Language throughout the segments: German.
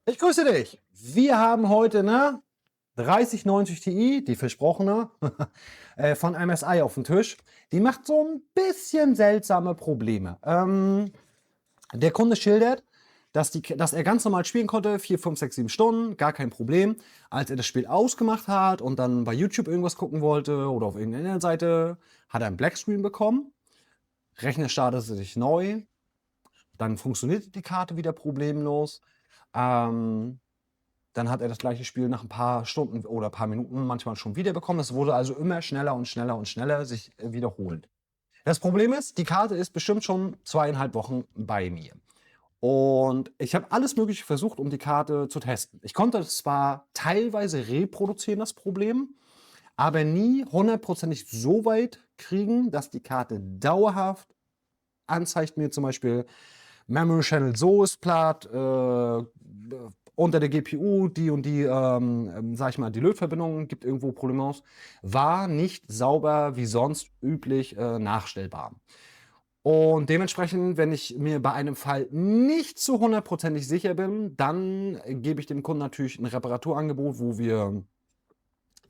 Ich grüße dich. Wir haben heute eine 3090 Ti, die versprochene, von MSI auf dem Tisch. Die macht so ein bisschen seltsame Probleme. Der Kunde schildert, dass er ganz normal spielen konnte, 4, 5, 6, 7 Stunden, gar kein Problem. Als er das Spiel ausgemacht hat und dann bei YouTube irgendwas gucken wollte oder auf irgendeiner Internetseite, hat er einen Blackscreen bekommen. Rechner startete sich neu, dann funktionierte die Karte wieder problemlos. Ähm, Dann hat er das gleiche Spiel nach ein paar Stunden oder ein paar Minuten manchmal schon wieder bekommen. Es wurde also immer schneller und schneller und schneller sich wiederholend. Das Problem ist, die Karte ist bestimmt schon 2,5 Wochen bei mir. Und ich habe alles Mögliche versucht, um die Karte zu testen. Ich konnte es zwar teilweise reproduzieren, das Problem, aber nie hundertprozentig so weit kriegen, dass die Karte dauerhaft anzeigt mir zum Beispiel, Memory Channel so ist platt, unter der GPU die und die, sag ich mal, die Lötverbindung gibt irgendwo Probleme, war nicht sauber wie sonst üblich nachstellbar. Und dementsprechend, wenn ich mir bei einem Fall nicht zu hundertprozentig sicher bin, dann gebe ich dem Kunden natürlich ein Reparaturangebot, wo wir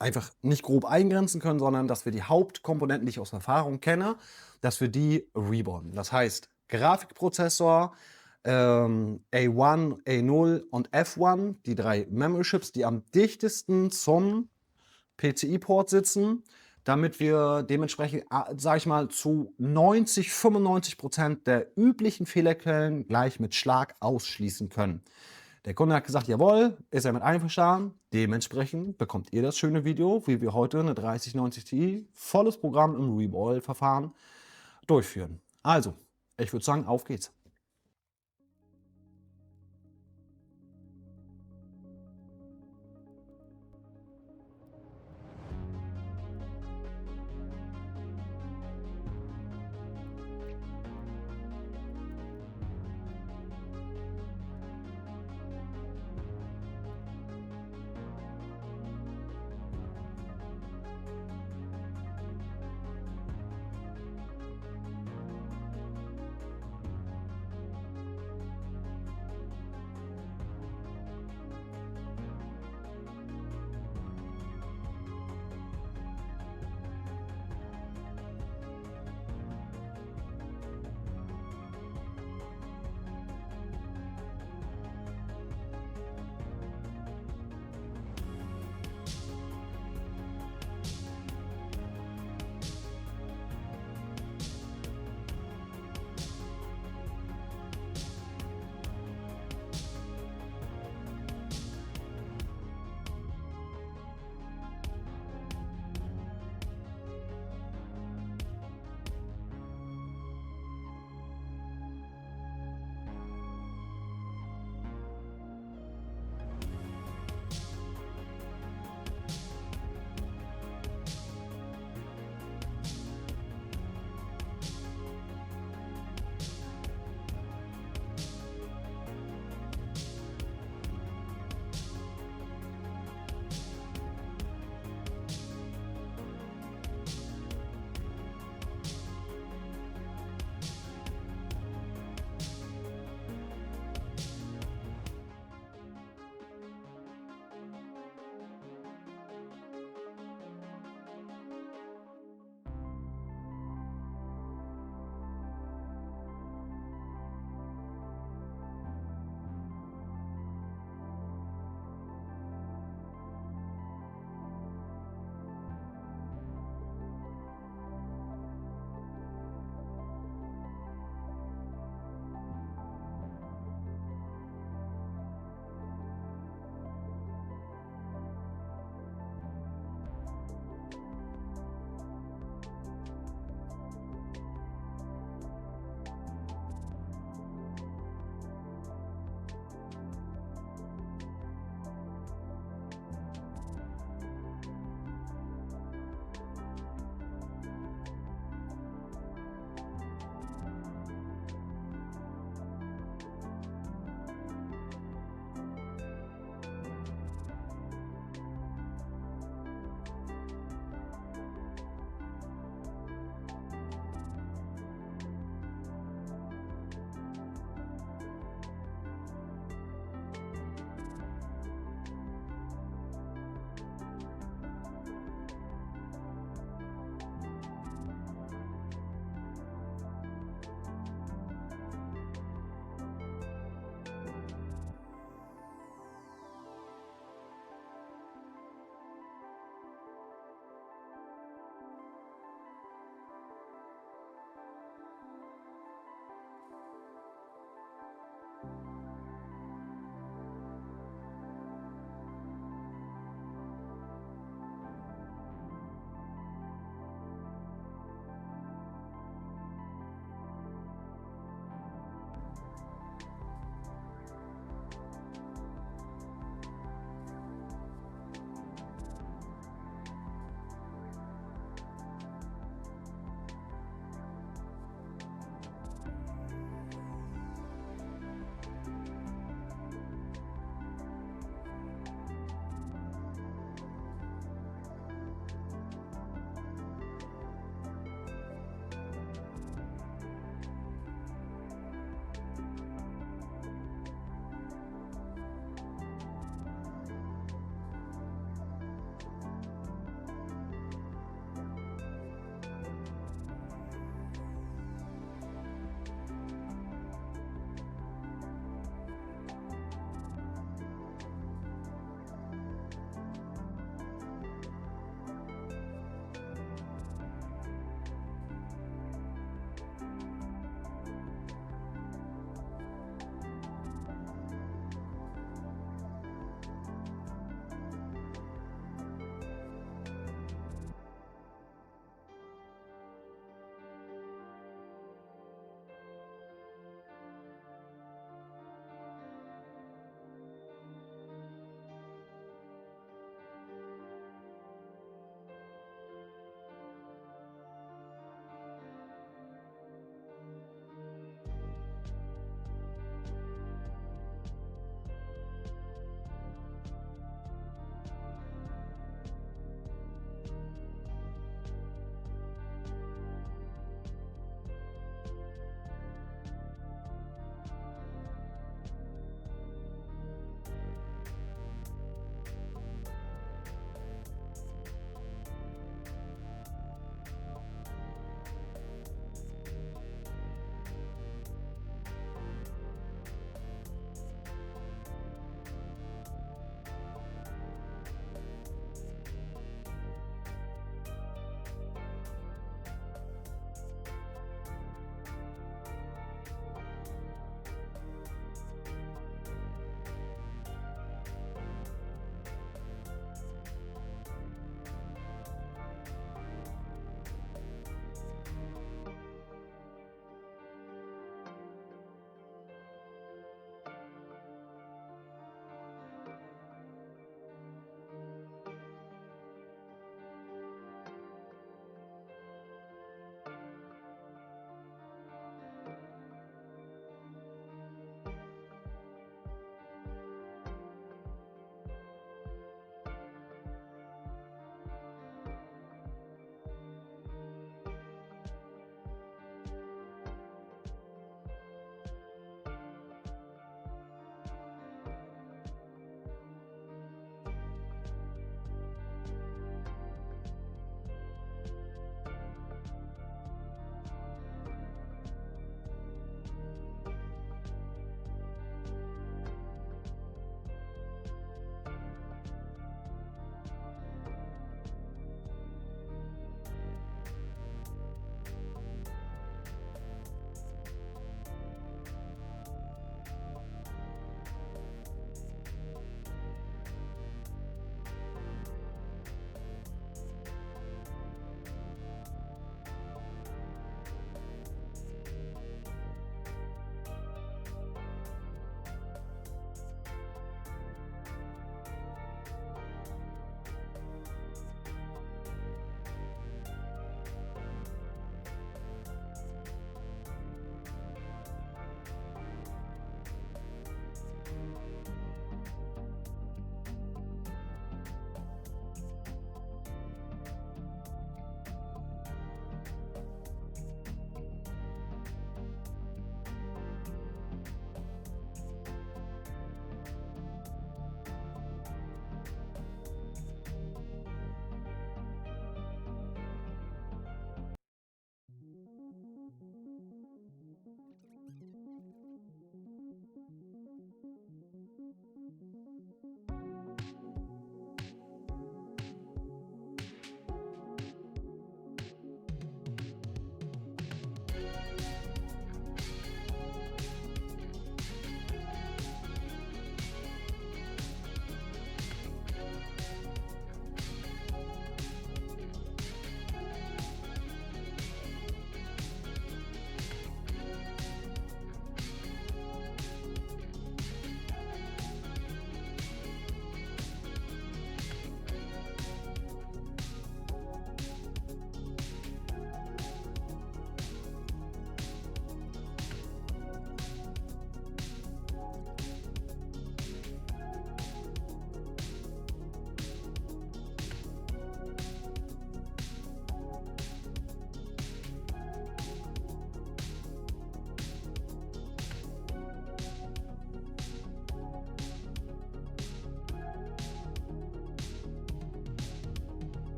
einfach nicht grob eingrenzen können, sondern dass wir die Hauptkomponenten, die ich aus Erfahrung kenne, dass wir die rebauen. Das heißt, Grafikprozessor, A1, A0 und F1, die drei Memory Chips, die am dichtesten zum PCI-Port sitzen, damit wir dementsprechend, sage ich mal, zu 90, 95% der üblichen Fehlerquellen gleich mit Schlag ausschließen können. Der Kunde hat gesagt, jawohl, ist er mit einverstanden. Dementsprechend bekommt ihr das schöne Video, wie wir heute eine 3090 Ti, volles Programm im Reball-Verfahren durchführen. Also, ich würde sagen, auf geht's.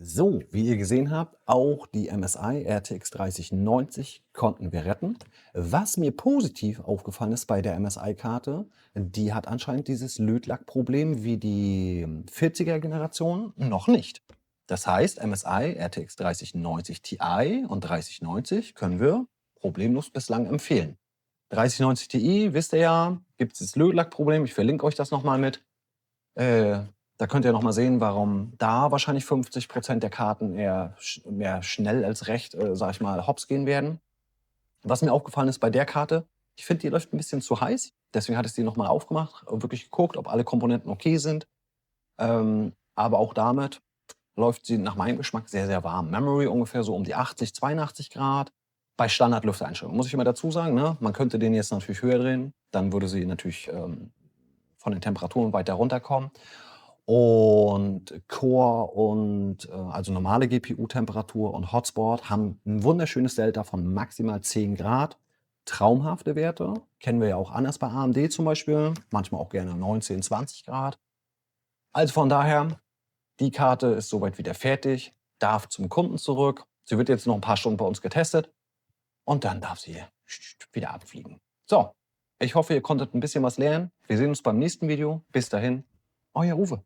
So, wie ihr gesehen habt, auch die MSI RTX 3090 konnten wir retten. Was mir positiv aufgefallen ist bei der MSI-Karte, die hat anscheinend dieses Lötlack-Problem wie die 40er-Generation noch nicht. Das heißt, MSI RTX 3090 Ti und 3090 können wir problemlos bislang empfehlen. 3090 Ti, wisst ihr ja, gibt es das Lötlack-Problem. Ich verlinke euch das nochmal mit. Da könnt ihr nochmal sehen, warum da wahrscheinlich 50% der Karten eher mehr schnell als recht, sag ich mal, hops gehen werden. Was mir aufgefallen ist bei der Karte, ich finde, die läuft ein bisschen zu heiß. Deswegen hatte ich die nochmal aufgemacht und wirklich geguckt, ob alle Komponenten okay sind. Aber auch damit läuft sie nach meinem Geschmack sehr, sehr warm. Memory ungefähr so um die 80, 82 Grad. Bei Standard-Lüftereinstellungen muss ich immer dazu sagen, ne? Man könnte den jetzt natürlich höher drehen. Dann würde sie natürlich von den Temperaturen weiter runterkommen. Und Core und also normale GPU-Temperatur und Hotspot haben ein wunderschönes Delta von maximal 10 Grad. Traumhafte Werte. Kennen wir ja auch anders bei AMD zum Beispiel. Manchmal auch gerne 19, 20 Grad. Also von daher, die Karte ist soweit wieder fertig, darf zum Kunden zurück. Sie wird jetzt noch ein paar Stunden bei uns getestet und dann darf sie wieder abfliegen. So, ich hoffe, ihr konntet ein bisschen was lernen. Wir sehen uns beim nächsten Video. Bis dahin, euer Uwe.